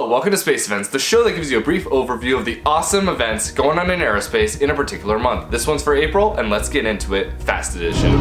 Hello, welcome to Space Events, the show that gives you a brief overview of the awesome events going on in aerospace in a particular month. This one's for April, and let's get into it, Fast Edition.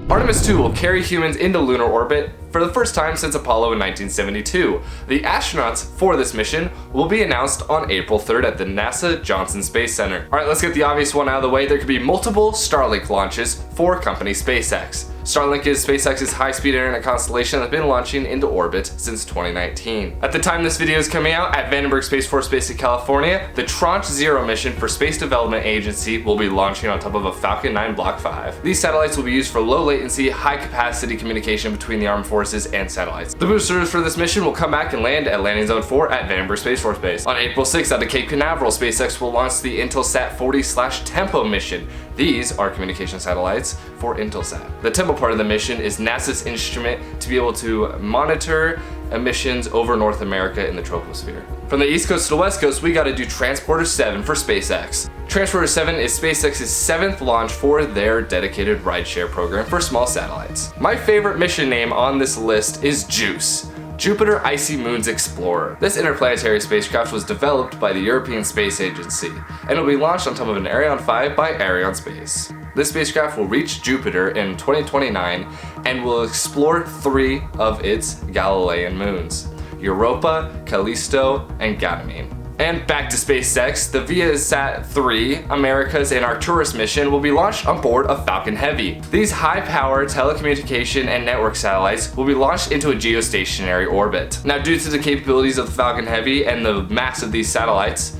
Artemis 2 will carry humans into lunar orbit for the first time since Apollo in 1972. The astronauts for this mission will be announced on April 3rd at the NASA Johnson Space Center. Alright, let's get the obvious one out of the way. There could be multiple Starlink launches for company SpaceX. Starlink is SpaceX's high-speed internet constellation that's been launching into orbit since 2019. At the time this video is coming out, at Vandenberg Space Force Base in California, the Tranche 0 mission for Space Development Agency will be launching on top of a Falcon 9 Block 5. These satellites will be used for low-latency, high-capacity communication between the armed forces and satellites. The boosters for this mission will come back and land at Landing Zone 4 at Vandenberg Space Force Base. On April 6th out of Cape Canaveral, SpaceX will launch the Intelsat 40/Tempo mission. These are communication satellites for Intelsat. The Tempo part of the mission is NASA's instrument to be able to monitor emissions over North America in the troposphere. From the East Coast to the West Coast, we gotta do Transporter 7 for SpaceX. Transporter 7 is SpaceX's 7th launch for their dedicated rideshare program for small satellites. My favorite mission name on this list is JUICE, Jupiter Icy Moons Explorer. This interplanetary spacecraft was developed by the European Space Agency and will be launched on top of an Ariane 5 by Arianespace. This spacecraft will reach Jupiter in 2029 and will explore 3 of its Galilean moons: Europa, Callisto, and Ganymede. And back to SpaceX, the ViaSat 3, Americas, and Arcturus mission will be launched on board a Falcon Heavy. These high-power telecommunication and network satellites will be launched into a geostationary orbit. Now, due to the capabilities of the Falcon Heavy and the mass of these satellites,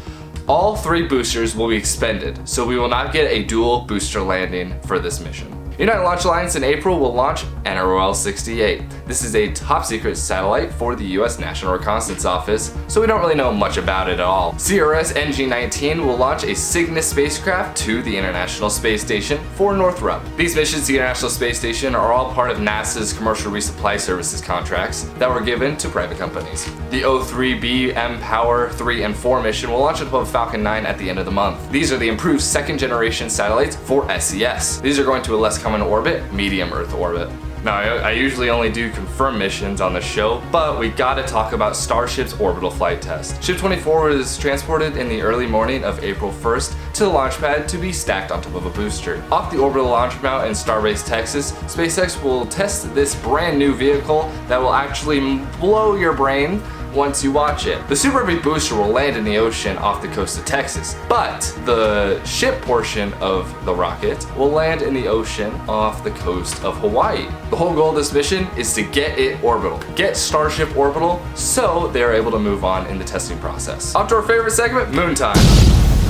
all 3 boosters will be expended, so we will not get a dual booster landing for this mission. United Launch Alliance in April will launch NROL-68. This is a top-secret satellite for the US National Reconnaissance Office, so we don't really know much about it at all. CRS-NG-19 will launch a Cygnus spacecraft to the International Space Station for Northrop. These missions to the International Space Station are all part of NASA's Commercial Resupply Services contracts that were given to private companies. The O3B mPOWER 3 and 4 mission will launch above Falcon 9 at the end of the month. These are the improved second-generation satellites for SES. These are going to a less common orbit, medium Earth orbit. Now, I usually only do confirmed missions on the show, but we gotta talk about Starship's orbital flight test. Ship 24 was transported in the early morning of April 1st to the launch pad to be stacked on top of a booster. Off the orbital launch mount in Starbase, Texas, SpaceX will test this brand new vehicle that will actually blow your brain once you watch it. The Super Heavy booster will land in the ocean off the coast of Texas, but the ship portion of the rocket will land in the ocean off the coast of Hawaii. The whole goal of this mission is to get it orbital, get Starship orbital, so they're able to move on in the testing process. Off to our favorite segment, Moon Time.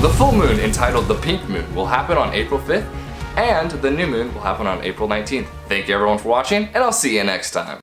The full moon, entitled the Pink Moon, will happen on April 5th, and the new moon will happen on April 19th. Thank you everyone for watching, and I'll see you next time.